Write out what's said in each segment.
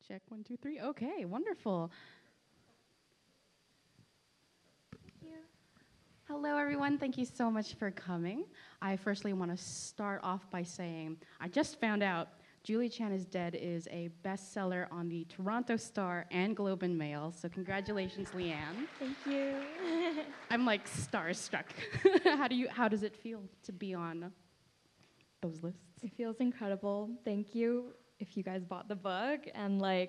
Check 1, 2, 3. Okay, wonderful. Thank you. Hello, everyone. Thank you so much for coming. I firstly want to start off by saying I just found out Julie Chan is Dead is a bestseller on the Toronto Star and Globe and Mail. So congratulations, Liann. Thank you. I'm like starstruck. How does it feel to be on those lists? It feels incredible. Thank you if you guys bought the book. And I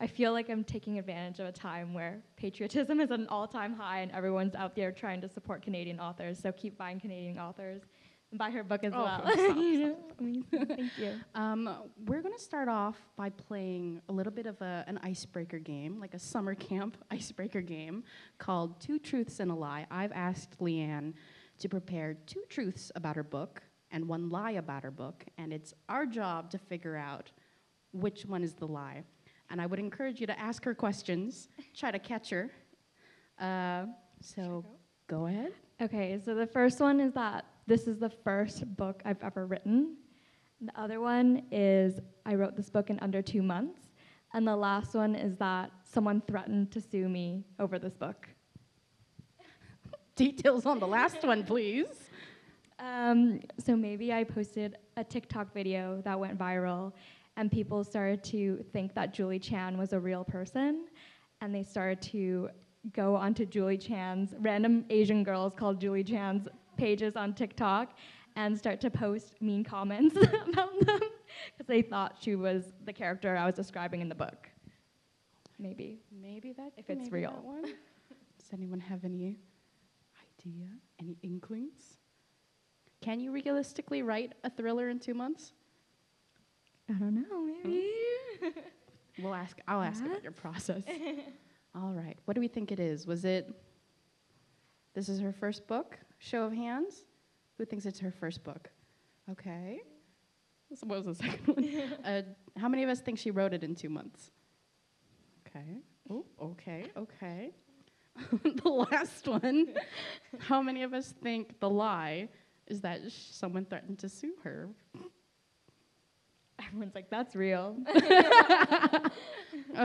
feel like I'm taking advantage of a time where patriotism is at an all-time high and everyone's out there trying to support Canadian authors. So keep buying Canadian authors and buy her book as well. Stop. Amazing. Thank you. We're going to start off by playing a little bit of an icebreaker game, like a summer camp icebreaker game called Two Truths and a Lie. I've asked Liann to prepare 2 truths about her book and 1 lie about her book, and it's our job to figure out which one is the lie. And I would encourage you to ask her questions, try to catch her. So go ahead. Okay, so the first one is that this is the first book I've ever written. The other one is I wrote this book in under 2 months. And the last one is that someone threatened to sue me over this book. Details on the last one, please. So maybe I posted a TikTok video that went viral, and people started to think that Julie Chan was a real person, and they started to go onto Julie Chan's, random Asian girls called Julie Chan's pages on TikTok, and start to post mean comments about them, because they thought she was the character I was describing in the book. Maybe. Maybe that, if it's maybe real. That one. Does anyone have any idea, any inklings? Can you realistically write a thriller in 2 months? I don't know, maybe. I'll ask about your process. All right, what do we think it is? This is her first book? Show of hands? Who thinks it's her first book? Okay. So what was the second one? How many of us think she wrote it in 2 months? Okay. Oh, okay. The last one. How many of us think the lie is that someone threatened to sue her? Everyone's like, that's real.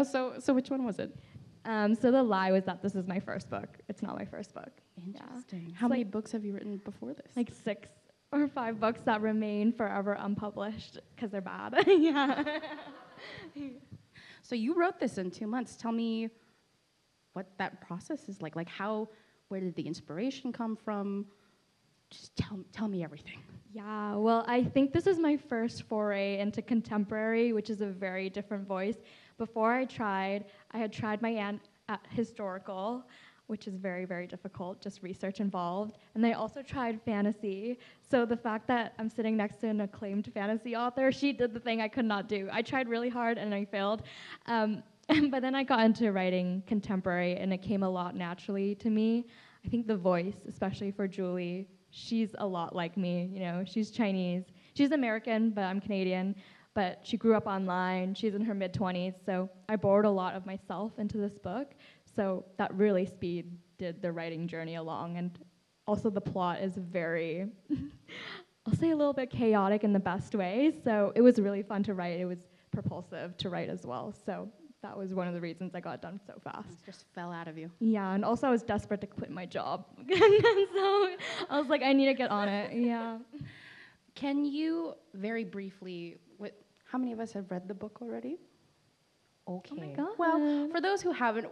So which one was it? So the lie was that this is my first book. It's not my first book. Interesting. Yeah. How many books have you written before this? Like 6 or 5 books that remain forever unpublished because they're bad. Yeah. So you wrote this in 2 months. Tell me what that process is like. Where did the inspiration come from? Just tell me everything. Yeah, well, I think this is my first foray into contemporary, which is a very different voice. Before I had tried my aunt at historical, which is very, very difficult, just research involved. And I also tried fantasy. So the fact that I'm sitting next to an acclaimed fantasy author, she did the thing I could not do. I tried really hard and I failed. But then I got into writing contemporary and it came a lot naturally to me. I think the voice, especially for Julie, she's a lot like me, she's Chinese. She's American, but I'm Canadian. But she grew up online, she's in her mid-20s, so I borrowed a lot of myself into this book. So that really speeded the writing journey along. And also the plot is very, I'll say a little bit chaotic in the best way. So it was really fun to write. It was propulsive to write as well. So that was one of the reasons I got done so fast. It just fell out of you. Yeah, and also I was desperate to quit my job. So I was like, I need to get on it, yeah. Can you very briefly, how many of us have read the book already? Okay. Oh my God. Well, for those who haven't,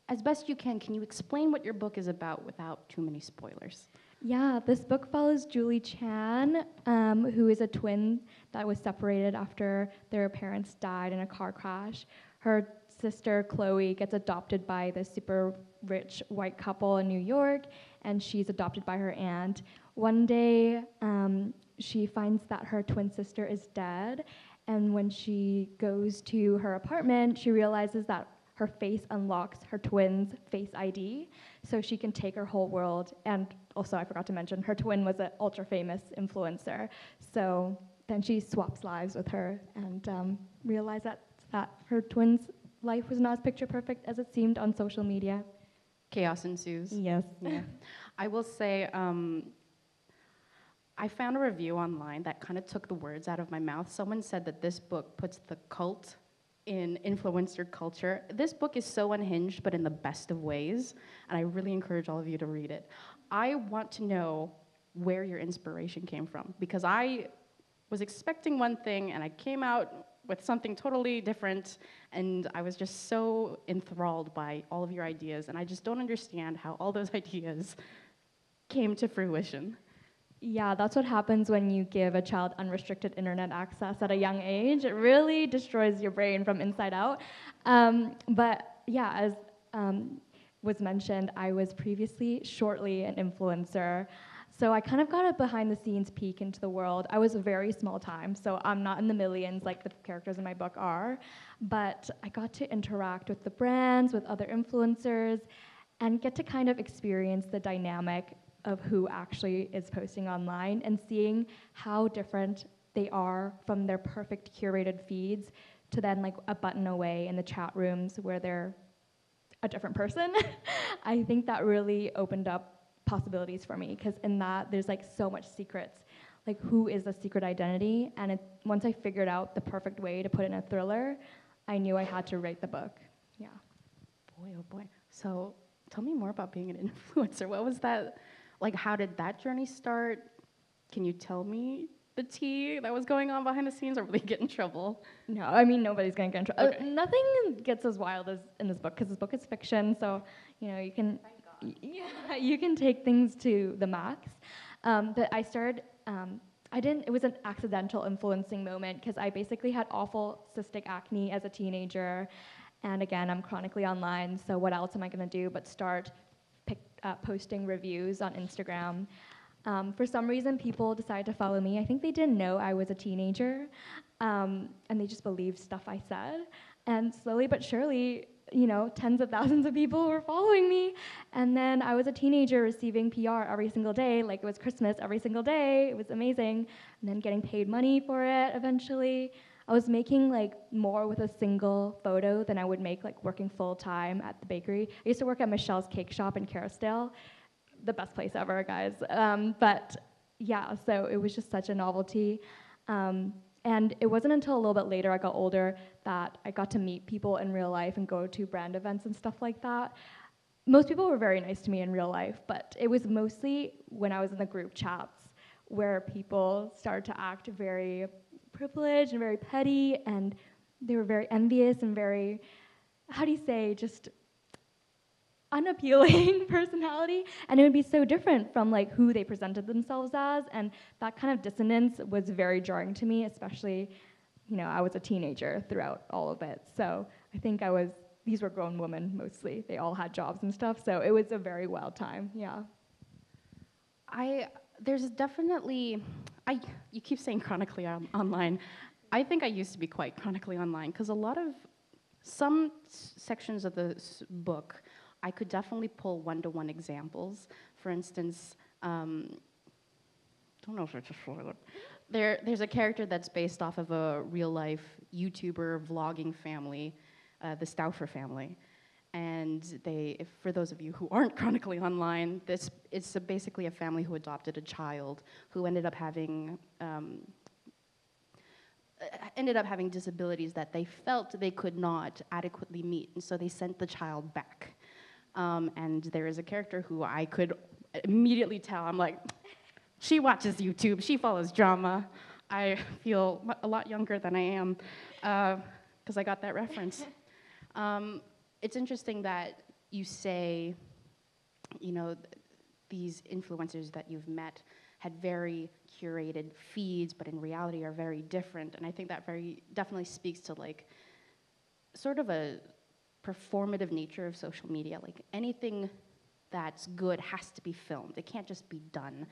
as best you can you explain what your book is about without too many spoilers? Yeah, this book follows Julie Chan, who is a twin that was separated after their parents died in a car crash. Her sister, Chloe, gets adopted by this super rich white couple in New York, and she's adopted by her aunt. One day, she finds that her twin sister is dead, and when she goes to her apartment, she realizes that her face unlocks her twin's face ID, so she can take her whole world. And also, I forgot to mention, her twin was an ultra-famous influencer. So then she swaps lives with her and realized that her twin's life was not as picture perfect as it seemed on social media. Chaos ensues. Yes. Yeah. I will say, I found a review online that kind of took the words out of my mouth. Someone said that this book puts the cult in influencer culture. This book is so unhinged, but in the best of ways, and I really encourage all of you to read it. I want to know where your inspiration came from, because I was expecting one thing and I came out with something totally different, and I was just so enthralled by all of your ideas, and I just don't understand how all those ideas came to fruition. Yeah, that's what happens when you give a child unrestricted internet access at a young age. It really destroys your brain from inside out. But yeah, as was mentioned, I was previously shortly an influencer. So I kind of got a behind the scenes peek into the world. I was a very small time, so I'm not in the millions like the characters in my book are, but I got to interact with the brands, with other influencers, and get to kind of experience the dynamic of who actually is posting online and seeing how different they are from their perfect curated feeds to then like a button away in the chat rooms where they're a different person. I think that really opened up possibilities for me, because in that there's like so much secrets, like who is the secret identity, and once I figured out the perfect way to put in a thriller, I knew I had to write the book. Yeah. Boy, oh boy. So tell me more about being an influencer. What was that? Like, how did that journey start? Can you tell me the tea that was going on behind the scenes, or will you get in trouble? No, I mean, nobody's gonna get in trouble. Okay. Nothing gets as wild as in this book, because this book is fiction, so, you know, you can, yeah, you can take things to the max. But I started, it was an accidental influencing moment, because I basically had awful cystic acne as a teenager, and again, I'm chronically online, so what else am I gonna do but start posting reviews on Instagram. For some reason, people decided to follow me. I think they didn't know I was a teenager, and they just believed stuff I said. And slowly but surely, you know, tens of thousands of people were following me. And then I was a teenager receiving PR every single day, like it was Christmas every single day. It was amazing. And then getting paid money for it eventually. I was making like more with a single photo than I would make like working full time at the bakery. I used to work at Michelle's Cake Shop in Kerrisdale, the best place ever, guys. But yeah, so it was just such a novelty. And it wasn't until a little bit later, I got older, that I got to meet people in real life and go to brand events and stuff like that. Most people were very nice to me in real life, but it was mostly when I was in the group chats where people started to act very privileged and very petty, and they were very envious and very, how do you say, just unappealing personality, and it would be so different from like who they presented themselves as, and that kind of dissonance was very jarring to me, especially, you know, I was a teenager throughout all of it, so I think these were grown women mostly, they all had jobs and stuff, so it was a very wild time, yeah. There's definitely, you keep saying chronically online. I think I used to be quite chronically online, because some sections of the book, I could definitely pull one-to-one examples. For instance, don't know if it's a spoiler. There's a character that's based off of a real-life YouTuber vlogging family, the Stauffer family. And for those of you who aren't chronically online, it's basically a family who adopted a child who ended up having disabilities that they felt they could not adequately meet, and so they sent the child back. And there is a character who I could immediately tell, I'm like, she watches YouTube, she follows drama. I feel a lot younger than I am, because I got that reference. It's interesting that you say, you know, these influencers that you've met had very curated feeds, but in reality are very different. And I think that very definitely speaks to like sort of a performative nature of social media. Like anything that's good has to be filmed. It can't just be done.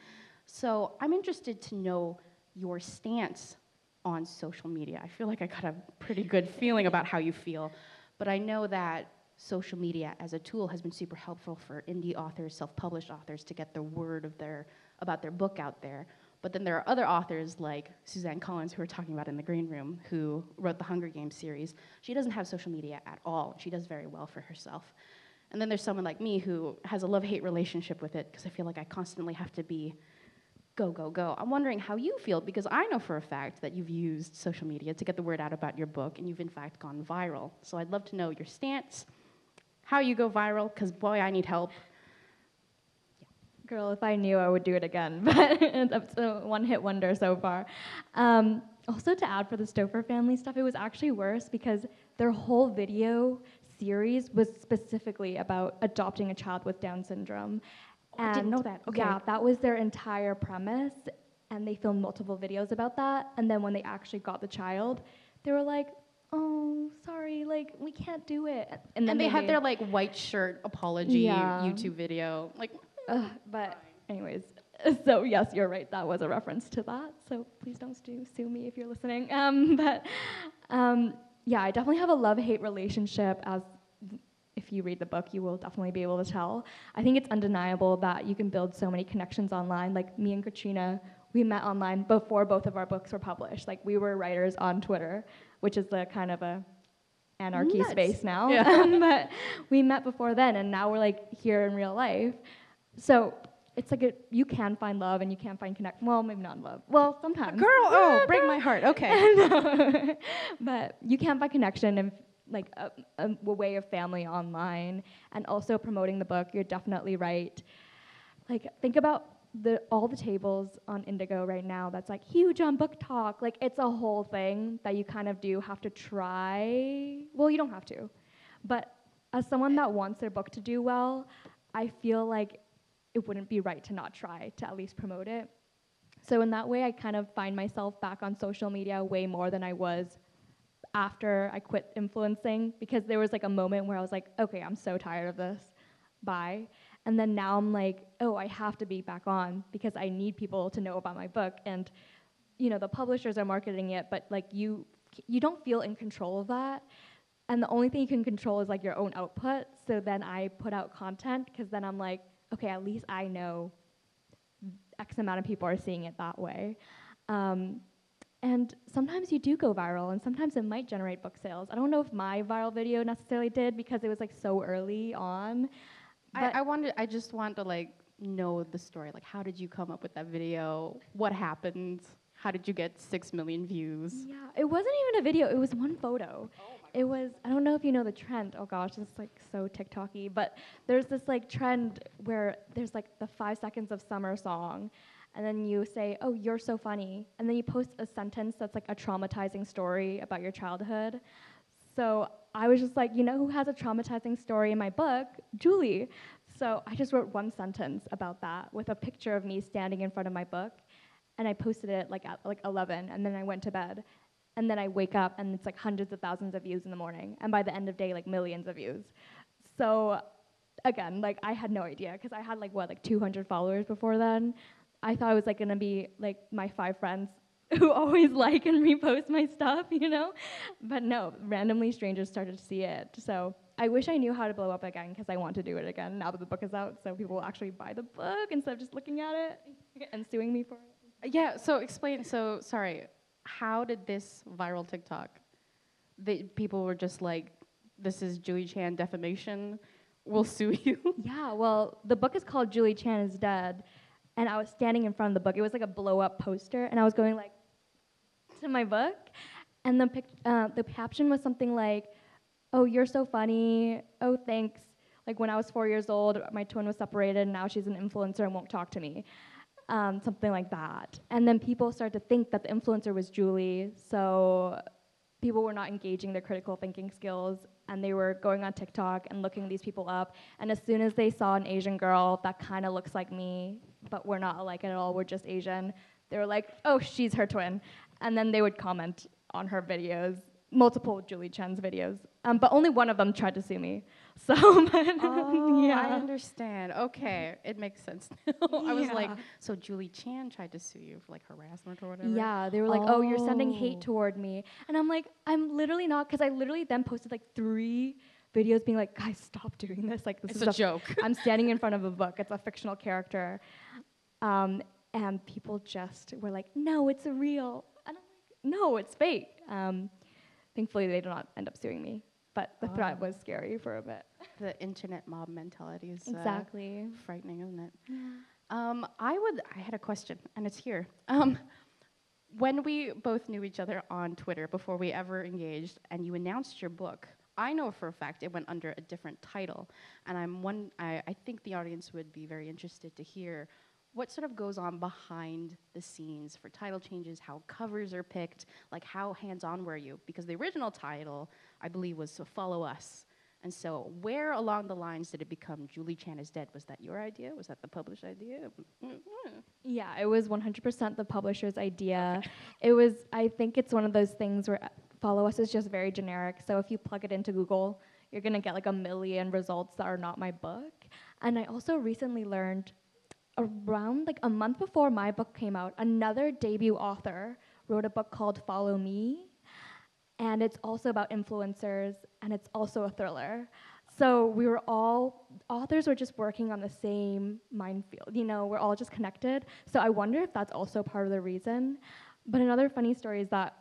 So I'm interested to know your stance on social media. I feel like I got a pretty good feeling about how you feel, but I know that social media as a tool has been super helpful for indie authors, self-published authors to get the word about their book out there. But then there are other authors like Suzanne Collins, who we're talking about in the green room, who wrote the Hunger Games series. She doesn't have social media at all. She does very well for herself. And then there's someone like me who has a love-hate relationship with it, because I feel like I constantly have to be go, go, go. I'm wondering how you feel, because I know for a fact that you've used social media to get the word out about your book, and you've in fact gone viral. So I'd love to know your stance, how you go viral, because boy, I need help. Girl, if I knew, I would do it again, but that's a one-hit wonder so far. Also, to add for the Stouffer family stuff, it was actually worse because their whole video series was specifically about adopting a child with Down syndrome. Oh, I didn't know that. Okay. Yeah, that was their entire premise, and they filmed multiple videos about that. And then when they actually got the child, they were like, "Oh, sorry, like we can't do it." And then they had their like white shirt apology YouTube video, like. But anyways, so yes, you're right. That was a reference to that. So please don't sue me if you're listening. Yeah, I definitely have a love-hate relationship, as if you read the book, you will definitely be able to tell. I think it's undeniable that you can build so many connections online. Like me and Katrina, we met online before both of our books were published. Like we were writers on Twitter, which is the kind of a anarchy space now. Yeah. But we met before then, and now we're like here in real life. So it's like you can find love and you can find connect. Well, maybe not love. Well, sometimes. Girl, break my heart. Okay. But you can find connection and like a way of family online, and also promoting the book. You're definitely right. Like think about all the tables on Indigo right now that's like huge on book talk. Like it's a whole thing that you kind of do have to try. Well, you don't have to, but as someone that wants their book to do well, I feel like it wouldn't be right to not try to at least promote it. So in that way, I kind of find myself back on social media way more than I was after I quit influencing, because there was like a moment where I was like, okay, I'm so tired of this, bye. And then now I'm like, oh, I have to be back on because I need people to know about my book. And you know, the publishers are marketing it, but like you don't feel in control of that. And the only thing you can control is like your own output. So then I put out content because then I'm like, okay, at least I know X amount of people are seeing it that way. And sometimes you do go viral, and sometimes it might generate book sales. I don't know if my viral video necessarily did because it was like so early on. I just want to like know the story. Like, how did you come up with that video? What happened? How did you get 6 million views? Yeah, it wasn't even a video. It was one photo. It was, I don't know if you know the trend. Oh gosh, this is like so TikTok-y, but there's this like trend where there's like the 5 seconds of summer song, and then you say, oh, you're so funny, and then you post a sentence that's like a traumatizing story about your childhood. So I was just like, you know who has a traumatizing story in my book? Julie. So I just wrote one sentence about that with a picture of me standing in front of my book, and I posted it like at like 11, and then I went to bed. And then I wake up and it's like hundreds of thousands of views in the morning. And by the end of day, like millions of views. So again, like I had no idea because I had like 200 followers before then. I thought it was like gonna be like my 5 friends who always like and repost my stuff, you know? But no, randomly strangers started to see it. So I wish I knew how to blow up again because I want to do it again now that the book is out, so people will actually buy the book instead of just looking at it and suing me for it. Yeah, so explain, so sorry. How did this viral TikTok? People were just like, this is Julie Chan defamation, we'll sue you. Yeah, well, the book is called Julie Chan is Dead, and I was standing in front of the book. It was like a blow-up poster, and I was going like to my book, and the caption was something like, oh, you're so funny, oh, thanks. Like when I was 4 years old, my twin was separated, and now she's an influencer and won't talk to me. Something like that. And then people started to think that the influencer was Julie, so people were not engaging their critical thinking skills, and they were going on TikTok and looking these people up, and as soon as they saw an Asian girl that kind of looks like me, but we're not alike at all, we're just Asian, they were like, oh, she's her twin. And then they would comment on her videos, multiple Julie Chen's videos, but only one of them tried to sue me. So, yeah. I understand. Okay, it makes sense now. I was like, so Julie Chan tried to sue you for like harassment or whatever? Yeah, they were like, oh, you're sending hate toward me. And I'm like, I'm literally not, because I literally then posted like 3 videos being like, guys, stop doing this. Like, this it's is a joke. I'm standing in front of a book. It's a fictional character. And people just were like, no, it's real. And I'm like, no, it's fake. Thankfully, they did not end up suing me. But the threat was scary for a bit. The internet mob mentality is exactly frightening, isn't it? I had a question, and it's here. When we both knew each other on Twitter before we ever engaged, and you announced your book, I know for a fact it went under a different title, and I think the audience would be very interested to hear what sort of goes on behind the scenes for title changes, how covers are picked, like how hands-on were you? Because the original title, I believe, was "So Follow Us." And so where along the lines did it become Julie Chan is Dead? Was that your idea? Was that the published idea? Yeah, it was 100% the publisher's idea. Okay. It was, I think it's one of those things where Follow Us is just very generic. So if you plug it into Google, you're gonna get like a million results that are not my book. And I also recently learned around like a month before my book came out, another debut author wrote a book called Follow Me. And it's also about influencers, and it's also a thriller. So authors were just working on the same minefield, you know, we're all just connected. So I wonder if that's also part of the reason. But another funny story is that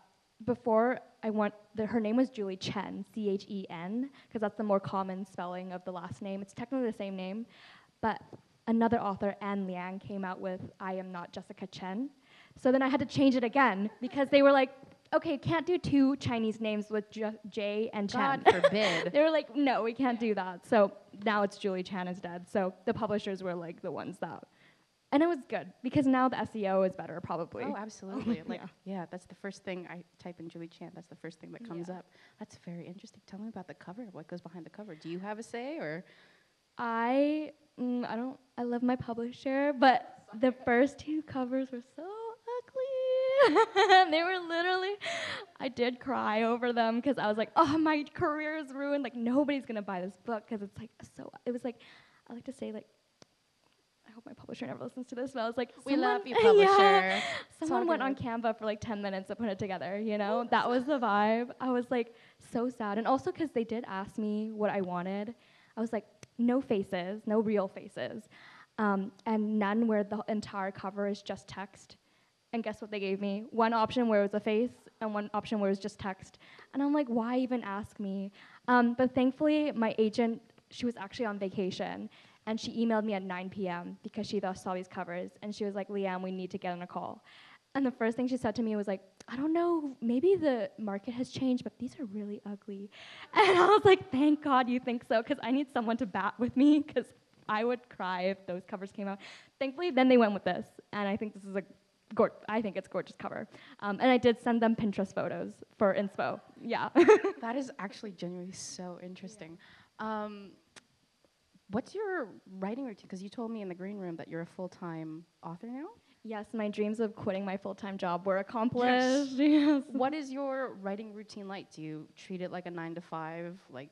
before her name was Julie Chen, Chen, because that's the more common spelling of the last name. It's technically the same name, but another author, Anne Liang, came out with I Am Not Jessica Chen. So then I had to change it again, because they were like, okay, can't do two Chinese names with J and Chen. God forbid. They were like, no, we can't do that. So now it's Julie Chan is Dead. So the publishers were like the ones that, and it was good because now the SEO is better probably. Oh, absolutely. Yeah, that's the first thing I type in Julie Chan. That's the first thing that comes up. That's very interesting. Tell me about the cover. What goes behind the cover? Do you have a say or? I love my publisher, but the first two covers were so ugly. They were literally, I did cry over them because I was like, oh, my career is ruined. Like, nobody's going to buy this book because it's like, it was like, I like to say, like, I hope my publisher never listens to this, but I was like, we love you, publisher. Yeah, someone went on Canva for like 10 minutes to put it together, you know? That was the vibe. I was like, so sad. And also because they did ask me what I wanted. I was like, no faces, no real faces. And none where the entire cover is just text. And guess what they gave me? One option where it was a face and one option where it was just text. And I'm like, why even ask me? But thankfully, my agent, she was actually on vacation. And she emailed me at 9 p.m. because she saw these covers. And she was like, Liann, we need to get on a call. And the first thing she said to me was like, I don't know, maybe the market has changed, but these are really ugly. And I was like, thank God you think so, because I need someone to bat with me, because I would cry if those covers came out. Thankfully, then they went with this. And I think this is I think it's a gorgeous cover. And I did send them Pinterest photos for inspo. Yeah. That is actually genuinely so interesting. Yeah. What's your writing routine? Because you told me in the green room that you're a full-time author now? Yes, my dreams of quitting my full-time job were accomplished. Yes. What is your writing routine like? Do you treat it like a 9 to 5, like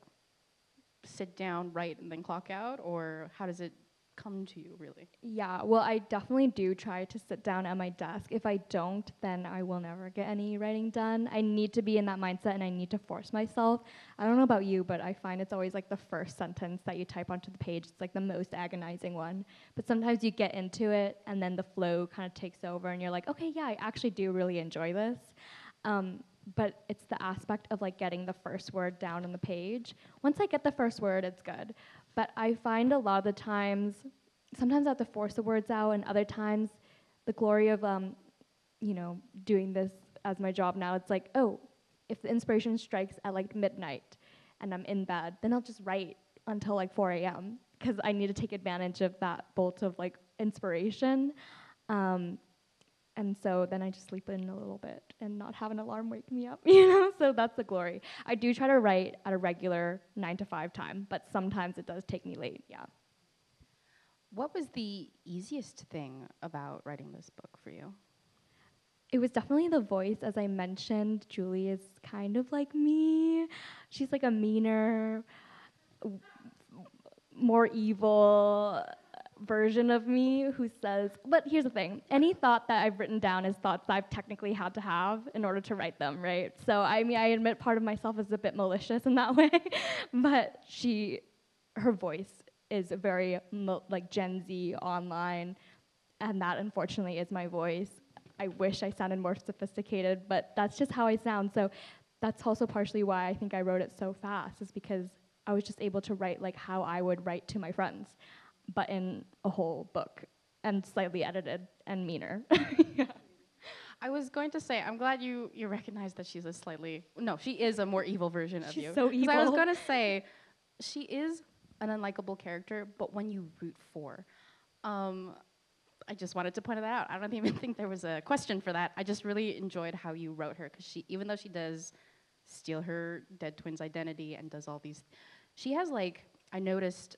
sit down, write, and then clock out? Or how does it come to you, really? Yeah, well, I definitely do try to sit down at my desk. If I don't, then I will never get any writing done. I need to be in that mindset, and I need to force myself. I don't know about you, but I find it's always like the first sentence that you type onto the page. It's like the most agonizing one. But sometimes you get into it, and then the flow kind of takes over, and you're like, okay, yeah, I actually do really enjoy this. But it's the aspect of like getting the first word down on the page. Once I get the first word, it's good. But I find a lot of the times, sometimes I have to force the words out, and other times, the glory of, doing this as my job now, it's like, oh, if the inspiration strikes at like midnight and I'm in bed, then I'll just write until like 4 a.m. because I need to take advantage of that bolt of like inspiration. And so then I just sleep in a little bit and not have an alarm wake me up, So that's the glory. I do try to write at a regular 9 to 5 time, but sometimes it does take me late, yeah. What was the easiest thing about writing this book for you? It was definitely the voice. As I mentioned, Julie is kind of like me. She's like a meaner, more evil version of me who says, but here's the thing, any thought that I've written down is thoughts that I've technically had to have in order to write them, right? So I mean, I admit part of myself is a bit malicious in that way, but her voice is very like Gen Z online, and that unfortunately is my voice. I wish I sounded more sophisticated, but that's just how I sound. So that's also partially why I think I wrote it so fast, is because I was just able to write like how I would write to my friends, but in a whole book. and slightly edited and meaner. Yeah. I was going to say, I'm glad you recognize that she's she is a more evil version of She's you. so 'Cause I was evil. going to say, she is an unlikable character, but one you root for. Um, I just wanted to point that out. I don't even think there was a question for that. I just really enjoyed how you wrote her, because even though she does steal her dead twin's identity and does all these, she has I noticed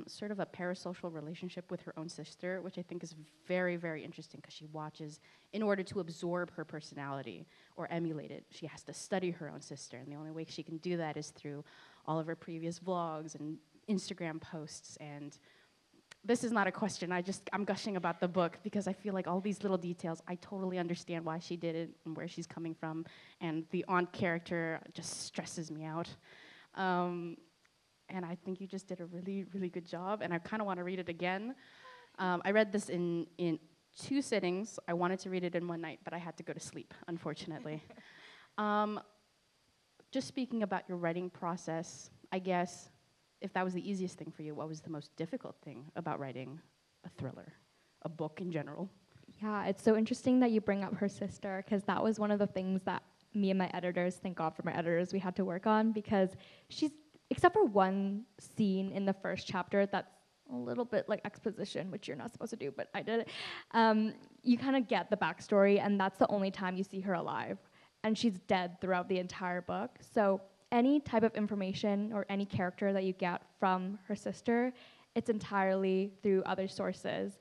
sort of a parasocial relationship with her own sister, which I think is very, very interesting, because she watches, in order to absorb her personality or emulate it, she has to study her own sister, and the only way she can do that is through all of her previous vlogs and Instagram posts. And this is not a question, I'm gushing about the book, because I feel like all these little details, I totally understand why she did it and where she's coming from, and the aunt character just stresses me out. And I think you just did a really, really good job, and I kind of want to read it again. I read this in 2 sittings. I wanted to read it in one night, but I had to go to sleep, unfortunately. Just speaking about your writing process, I guess, if that was the easiest thing for you, what was the most difficult thing about writing a thriller, a book in general? Yeah, it's so interesting that you bring up her sister, because that was one of the things that me and my editors, thank God for my editors, we had to work on, because she's, except for one scene in the first chapter that's a little bit like exposition, which you're not supposed to do, but I did it, you kind of get the backstory, and that's the only time you see her alive. And she's dead throughout the entire book. So any type of information or any character that you get from her sister, it's entirely through other sources.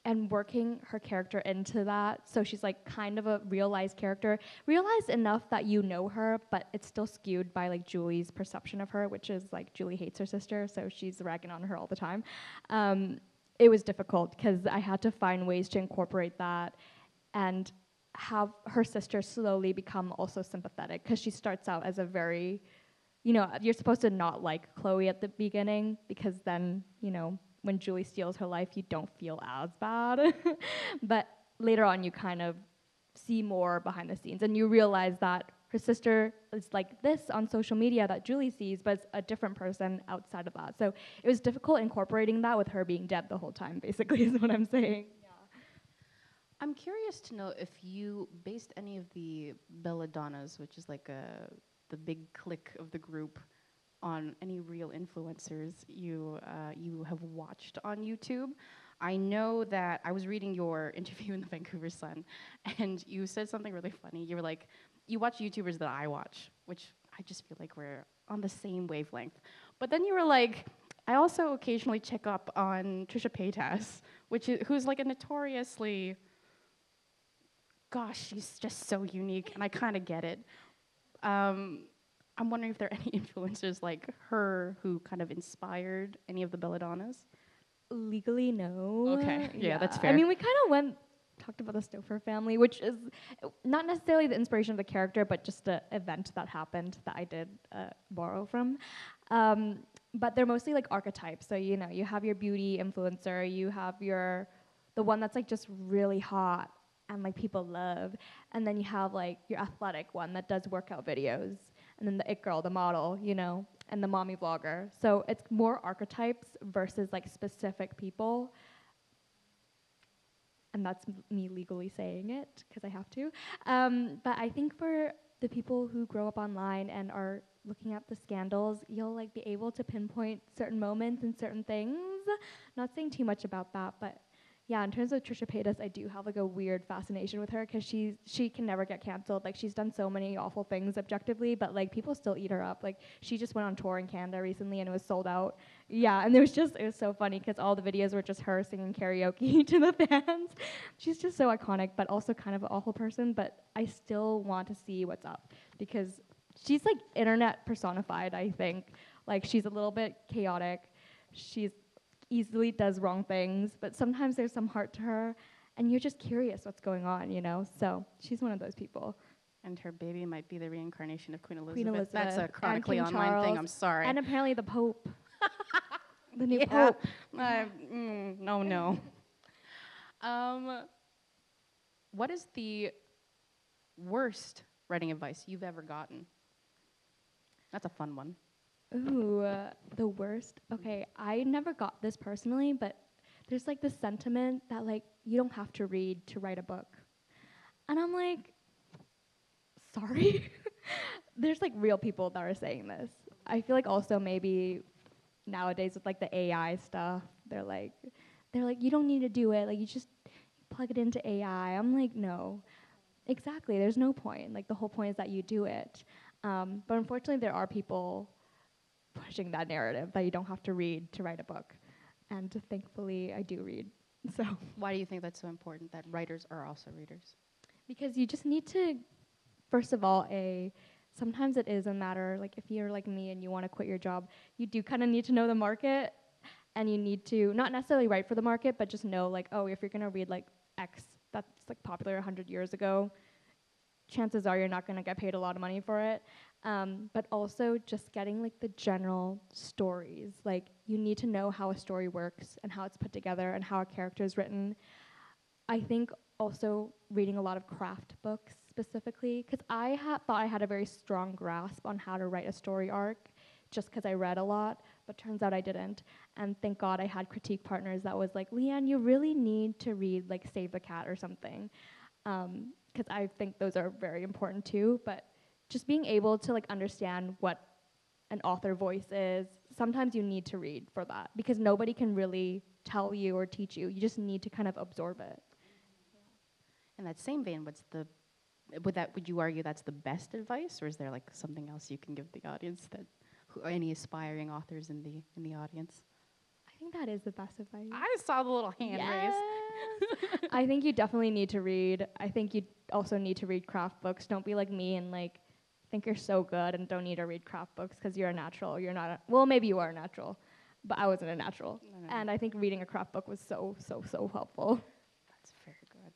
And working her character into that, so she's kind of a realized character, realized enough that you know her, but it's still skewed by Julie's perception of her, which is Julie hates her sister, so she's ragging on her all the time. It was difficult, because I had to find ways to incorporate that and have her sister slowly become also sympathetic, because she starts out as a very, you're supposed to not like Chloe at the beginning, because then, when Julie steals her life, you don't feel as bad. But later on, you kind of see more behind the scenes, and you realize that her sister is like this on social media that Julie sees, but it's a different person outside of that. So it was difficult incorporating that with her being dead the whole time, basically, is what I'm saying. I'm curious to know if you based any of the belladonnas, which is the big clique of the group, on any real influencers you have watched on YouTube. I know that I was reading your interview in the Vancouver Sun, and you said something really funny. You were like, you watch YouTubers that I watch, which I just feel like we're on the same wavelength. But then you were like, I also occasionally check up on Trisha Paytas, who's a notoriously, gosh, she's just so unique, and I kind of get it. I'm wondering if there are any influencers like her who kind of inspired any of the belladonnas? Legally, no. Okay, yeah, that's fair. I mean, we kind of talked about the Stouffer family, which is not necessarily the inspiration of the character, but just an event that happened that I did borrow from. But they're mostly archetypes. So, you have your beauty influencer, you have the one that's just really hot and people love, and then you have your athletic one that does workout videos, and then the it girl, the model, and the mommy vlogger. So it's more archetypes versus specific people. And that's me legally saying it, because I have to. But I think for the people who grow up online and are looking at the scandals, you'll be able to pinpoint certain moments and certain things. Not saying too much about that, but yeah, in terms of Trisha Paytas, I do have a weird fascination with her, because she can never get canceled. She's done so many awful things objectively, but people still eat her up. She just went on tour in Canada recently, and it was sold out. Yeah, and it was so funny, because all the videos were just her singing karaoke to the fans. She's just so iconic, but also kind of an awful person. But I still want to see what's up, because she's internet personified, I think. She's a little bit chaotic. She's easily does wrong things, but sometimes there's some heart to her, and you're just curious what's going on, So she's one of those people. And her baby might be the reincarnation of Queen Elizabeth. Queen Elizabeth. That's a chronically online Charles, thing, I'm sorry. And apparently the Pope. The new yeah. Pope. No. What is the worst writing advice you've ever gotten? That's a fun one. Ooh, the worst. Okay, I never got this personally, but there's like this sentiment that like you don't have to read to write a book. And I'm like, sorry? There's like real people that are saying this. I feel like also maybe nowadays with like the AI stuff, they're like, you don't need to do it. Like you just plug it into AI. I'm like, no, exactly. There's no point. Like the whole point is that you do it. But unfortunately, there are people pushing that narrative that you don't have to read to write a book. And thankfully, I do read. So Why do you think that's so important, that writers are also readers? because you just need to, first of all, sometimes it is a matter, like if you're like me and you want to quit your job, you do kind of need to know the market, and you need to not necessarily write for the market, but just know like, oh, if you're going to read like X that's like popular 100 years ago, chances are you're not going to get paid a lot of money for it. But also just getting like the general stories. Like you need to know how a story works and how it's put together and how a character is written. I think also reading a lot of craft books specifically, because I thought I had a very strong grasp on how to write a story arc just because I read a lot, but turns out I didn't. And thank God I had critique partners that was like, Liann, you really need to read like Save the Cat or something. Because I think those are very important too, but just being able to like understand what an author voice is, sometimes you need to read for that, because nobody can really tell you or teach you. You just need to kind of absorb it. In that same vein, would you argue that's the best advice, or is there like something else you can give the audience, that any aspiring authors in the audience? I think that is the best advice. I saw the little hand raise. I think you definitely need to read. I think you also need to read craft books. Don't be like me and like think you're so good and don't need to read craft books because you're a natural. You're not. Well, maybe you are a natural, but I wasn't a natural. No. And I think reading a craft book was so helpful. That's very good.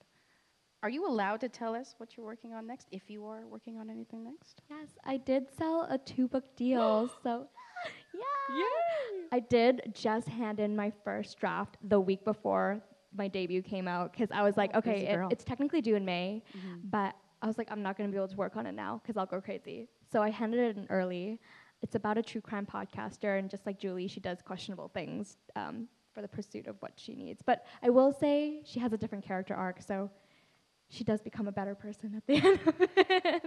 Are you allowed to tell us what you're working on next, if you are working on anything next? Yes, I did sell a 2-book deal, so yeah. Yay! I did just hand in my first draft the week before my debut came out, because I was like, okay, it's technically due in May, but I was like, I'm not going to be able to work on it now because I'll go crazy. So I handed it in early. It's about a true crime podcaster, and just like Julie, she does questionable things for the pursuit of what she needs. But I will say she has a different character arc, so she does become a better person at the end of it.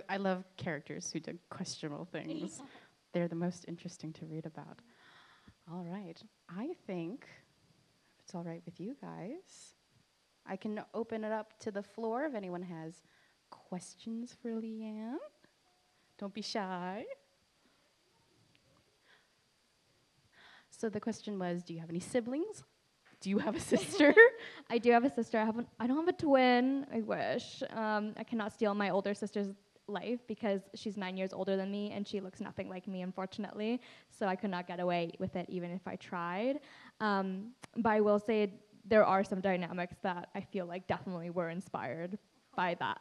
I love characters who do questionable things. They're the most interesting to read about. All right. I think, if it's all right with you guys, I can open it up to the floor if anyone has questions for Liann. Don't be shy. So the question was, do you have any siblings? Do you have a sister? I do have a sister. I don't have a twin. I wish. I cannot steal my older sister's life because she's 9 years older than me and she looks nothing like me, unfortunately. So I could not get away with it even if I tried. But I will say there are some dynamics that I feel like definitely were inspired by that.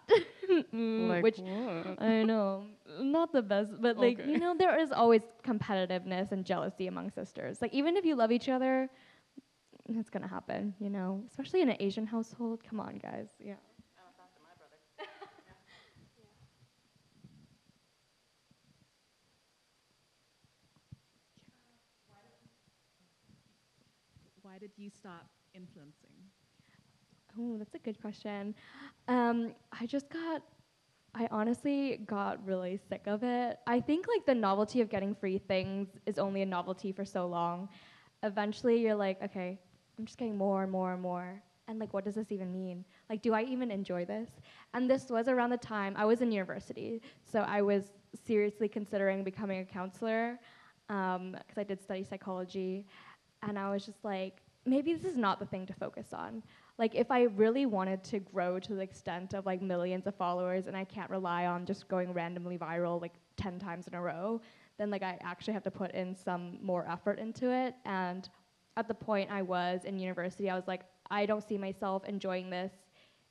Like which what? I know, not the best, but like, Okay. you know, there is always competitiveness and jealousy among sisters. Like even if you love each other, it's gonna happen, you know, especially in an Asian household. Come on, guys. Yeah. Why did you stop influencing? Oh, that's a good question. I honestly got really sick of it. I think like the novelty of getting free things is only a novelty for so long. Eventually you're like, okay, I'm just getting more and more and more. And like, what does this even mean? Like, do I even enjoy this? And this was around the time I was in university. So I was seriously considering becoming a counselor because I did study psychology. And I was just like, maybe this is not the thing to focus on. Like, if I really wanted to grow to the extent of like millions of followers and I can't rely on just going randomly viral like 10 times in a row, then like I actually have to put in some more effort into it. And at the point I was in university, I was like, I don't see myself enjoying this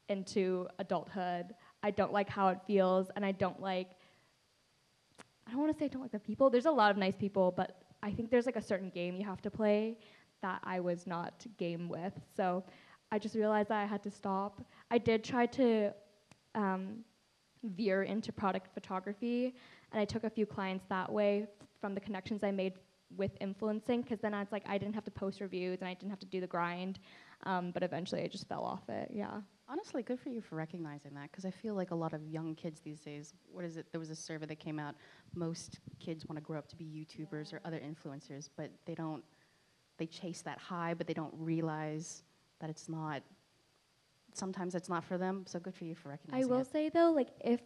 into adulthood. I don't like how it feels, and I don't want to say I don't like the people. There's a lot of nice people, but I think there's like a certain game you have to play that I was not game with. So I just realized that I had to stop. I did try to veer into product photography, and I took a few clients that way from the connections I made with influencing, because then it's like I didn't have to post reviews and I didn't have to do the grind, but eventually I just fell off it, yeah. Honestly, good for you for recognizing that, because I feel like a lot of young kids these days, what is it, there was a survey that came out, most kids want to grow up to be YouTubers or other influencers, but they chase that high, but they don't realize that it's not, sometimes it's not for them, so good for you for recognizing I will say though, like if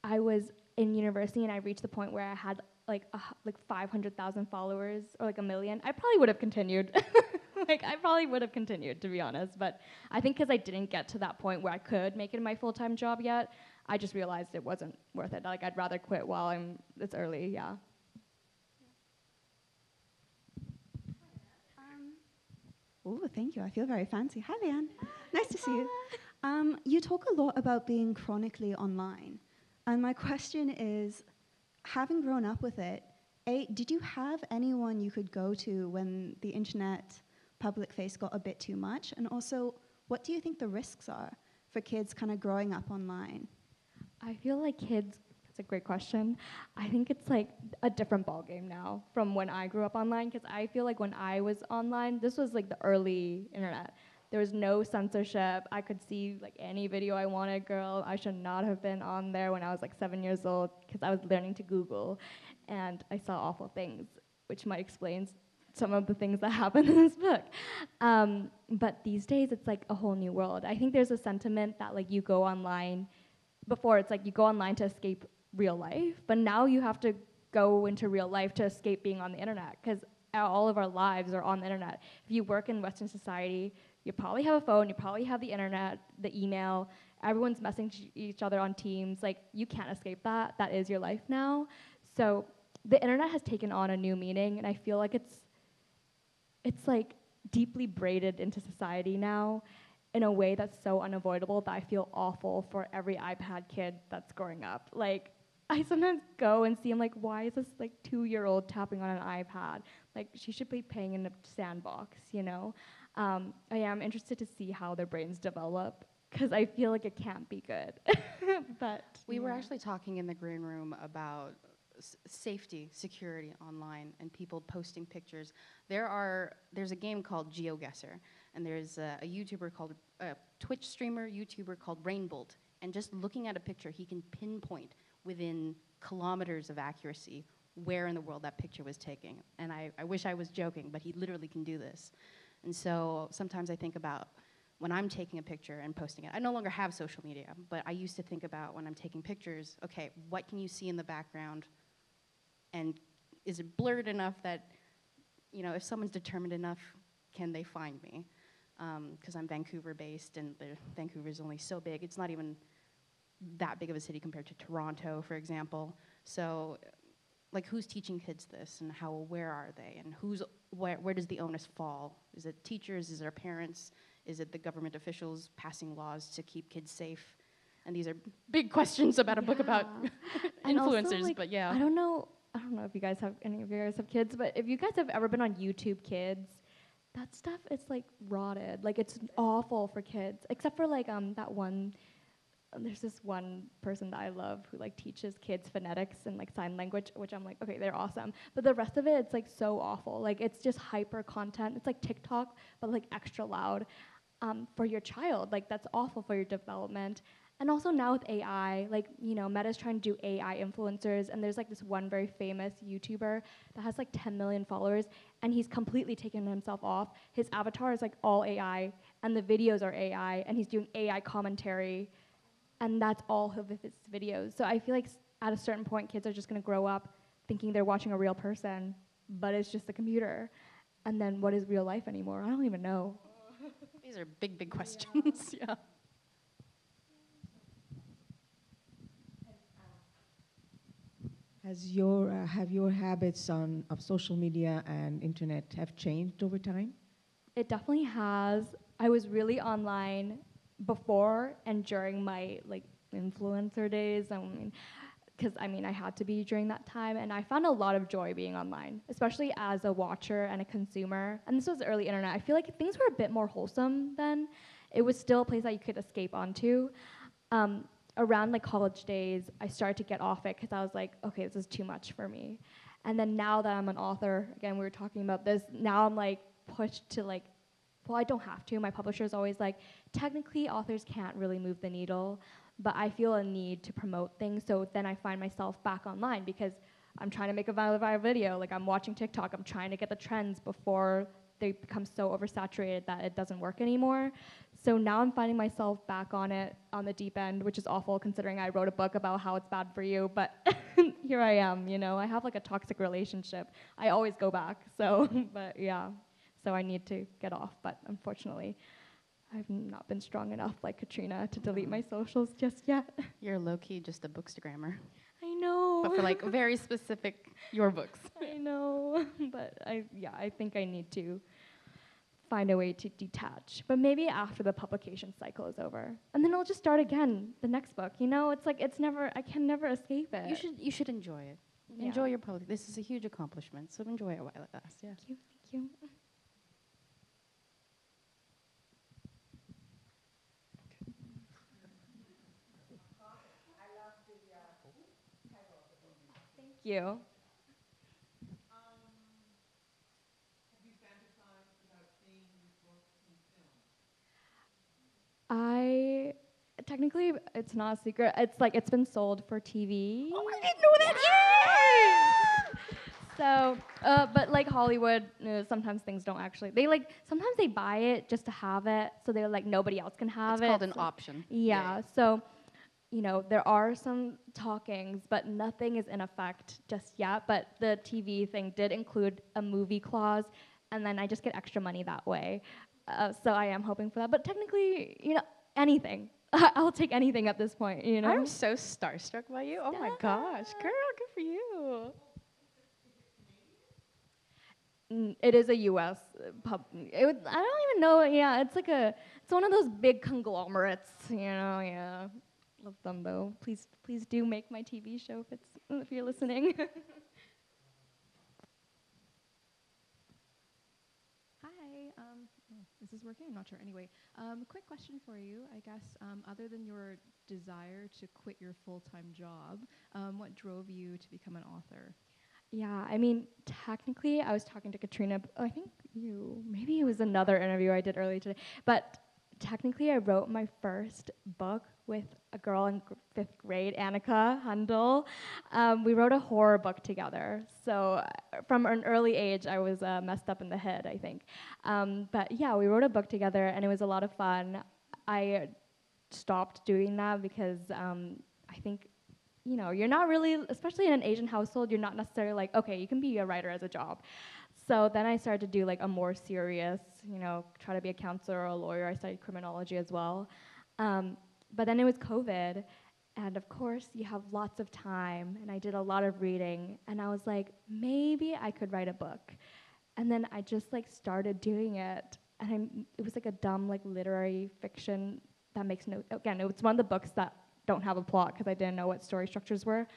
I was in university and I reached the point where I had like 500,000 followers or like 1 million, I probably would have continued. Like I probably would have continued, to be honest. But I think because I didn't get to that point where I could make it my full-time job yet, I just realized it wasn't worth it. Like I'd rather quit while it's early, yeah. Oh, thank you. I feel very fancy. Hi, Liann. Nice to see you. You talk a lot about being chronically online. And my question is, having grown up with it, did you have anyone you could go to when the internet public face got a bit too much? And also, what do you think the risks are for kids kind of growing up online? I feel like kids, that's a great question. I think it's like a different ballgame now from when I grew up online, because I feel like when I was online, this was like the early internet. There was no censorship. I could see like any video I wanted, girl. I should not have been on there when I was like 7 years old, because I was learning to Google and I saw awful things, which might explain some of the things that happen in this book. But these days it's like a whole new world. I think there's a sentiment that like you go online, before it's like you go online to escape real life, but now you have to go into real life to escape being on the internet, because all of our lives are on the internet. If you work in Western society, you probably have a phone, you probably have the internet, the email, everyone's messaging each other on Teams. Like, you can't escape that. That is your life now. So the internet has taken on a new meaning, and I feel like it's like deeply braided into society now in a way that's so unavoidable that I feel awful for every iPad kid that's growing up. Like, I sometimes go and see, I'm like, why is this like 2-year-old tapping on an iPad? Like, she should be playing in a sandbox, you know? I am interested to see how their brains develop, because I feel like it can't be good. But We were actually talking in the green room about safety, security online, and people posting pictures. There's a game called GeoGuessr, and there's a YouTuber called, a Twitch streamer, YouTuber called Rainbolt, and just looking at a picture, he can pinpoint within kilometers of accuracy where in the world that picture was taken. And I wish I was joking, but he literally can do this. And so sometimes I think about when I'm taking a picture and posting it. I no longer have social media, but I used to think about when I'm taking pictures, okay, what can you see in the background? And is it blurred enough that, you know, if someone's determined enough, can they find me? Because I'm Vancouver-based, and Vancouver's only so big. It's not even that big of a city compared to Toronto, for example. So, like, who's teaching kids this, and how aware are they, and where does the onus fall? Is it teachers? Is it our parents? Is it the government officials passing laws to keep kids safe? And these are big questions about a book about influencers, also, like, but yeah. I don't know if you guys have, any of you guys have kids, but if you guys have ever been on YouTube Kids, that stuff is like rotted. Like, it's awful for kids, except for like that one. There's this one person that I love who like teaches kids phonetics and like sign language, which I'm like, okay, they're awesome. But the rest of it, it's like so awful. Like, it's just hyper content. It's like TikTok, but like extra loud for your child. Like, that's awful for your development. And also now with AI, like, you know, Meta's trying to do AI influencers, and there's like this one very famous YouTuber that has like 10 million followers, and he's completely taken himself off. His avatar is like all AI, and the videos are AI, and he's doing AI commentary, and that's all of his videos. So I feel like at a certain point, kids are just gonna grow up thinking they're watching a real person, but it's just a computer. And then what is real life anymore? I don't even know. These are big, big questions, yeah. Have your habits of social media and internet have changed over time? It definitely has. I was really online before and during my like influencer days. I mean, because I had to be during that time, and I found a lot of joy being online, especially as a watcher and a consumer. And this was early internet. I feel like things were a bit more wholesome then. It was still a place that you could escape onto. around like college days, I started to get off it because I was like, okay, this is too much for me. And then now that I'm an author, again, we were talking about this, now I'm like pushed to like, well, I don't have to. My publisher's always like, technically authors can't really move the needle, but I feel a need to promote things. So then I find myself back online because I'm trying to make a viral video. Like I'm watching TikTok, I'm trying to get the trends before they become so oversaturated that it doesn't work anymore. So now I'm finding myself back on it, on the deep end, which is awful considering I wrote a book about how it's bad for you, but here I am, you know, I have like a toxic relationship. I always go back, so, but yeah. So I need to get off, but unfortunately, I've not been strong enough like Katrina to delete my socials just yet. You're low-key just a bookstagrammer, I know. but for like very specific, your books. I know, but I think I need to find a way to detach. But maybe after the publication cycle is over, and then I'll just start again, the next book. You know, it's like I can never escape it. You should enjoy it. Yeah. Enjoy your public. This is a huge accomplishment, so enjoy it while it lasts. Yeah. Thank you. Thank you. I technically it's not a secret. It's like it's been sold for TV. Oh, I didn't know that. So, but like Hollywood, sometimes things don't actually. Sometimes they buy it just to have it, so they're like nobody else can have it. It's called an so option. Yeah. So, you know, there are some talkings, but nothing is in effect just yet. But the TV thing did include a movie clause, and then I just get extra money that way. So I am hoping for that. But technically, you know, anything. I'll take anything at this point, you know? I'm so starstruck by you. Oh my gosh, girl, good for you. It is a U.S. pub. I don't even know. Yeah, it's one of those big conglomerates. You know, yeah. Love them though. Please do make my TV show if you're listening. Hi, this is working, I'm not sure. Anyway, quick question for you, I guess, other than your desire to quit your full-time job, what drove you to become an author? Yeah, I mean, technically, I was talking to Katrina, I think maybe it was another interview I did earlier today, but technically I wrote my first book with a girl in 5th grade, Annika Hundel. We wrote a horror book together. So from an early age, I was messed up in the head, I think. But yeah, we wrote a book together, and it was a lot of fun. I stopped doing that because I think, you know, you're not really, especially in an Asian household, you're not necessarily like, okay, you can be a writer as a job. So then I started to do like a more serious, you know, try to be a counselor or a lawyer. I studied criminology as well. But then it was COVID, and of course you have lots of time, and I did a lot of reading, and I was like, maybe I could write a book. And then I just like started doing it, and it was like a dumb like literary fiction that makes no, again, it's one of the books that don't have a plot because I didn't know what story structures were.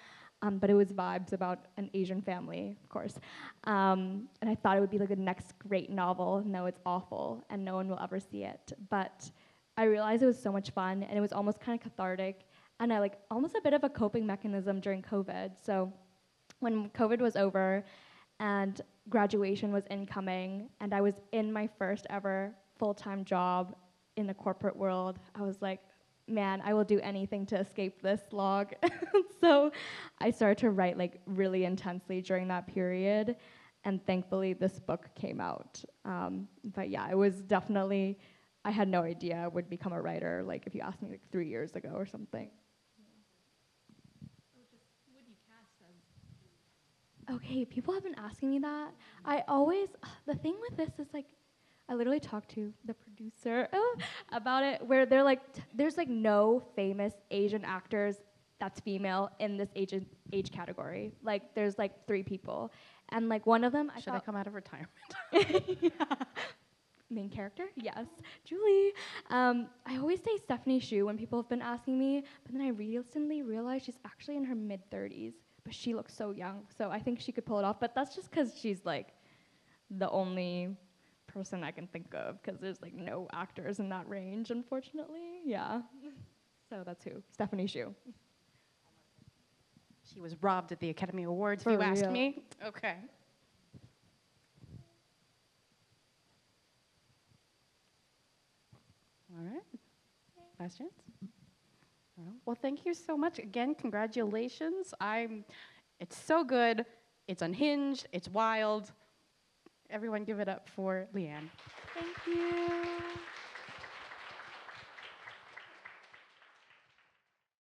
But it was vibes about an Asian family, of course. And I thought it would be like the next great novel. No, it's awful, and no one will ever see it. But I realized it was so much fun, and it was almost kind of cathartic, and I like almost a bit of a coping mechanism during COVID. So when COVID was over, and graduation was incoming, and I was in my first ever full-time job in the corporate world, I was like, man, I will do anything to escape this log. So I started to write like really intensely during that period, and thankfully this book came out. But yeah, it was definitely, I had no idea I would become a writer, like if you asked me like 3 years ago or something. Would you cast as? Okay, people have been asking me that. I always, the thing with this is like, I literally talked to the producer about it, where they're like, there's like no famous Asian actors that's female in this age category. Like, there's like 3 people, and like one of them, Should I come out of retirement? Yeah. Main character, yes, Julie. I always say Stephanie Hsu when people have been asking me, but then I recently realized she's actually in her mid-30s, but she looks so young, so I think she could pull it off. But that's just because she's like the only person I can think of, because there's like no actors in that range, unfortunately. Yeah. So that's who, Stephanie Shu. She was robbed at the Academy Awards, For if you ask real. me. Okay. All right. Last chance. All right. Well, thank you so much. Again, congratulations. It's so good. It's unhinged. It's wild. Everyone give it up for Liann. Thank you.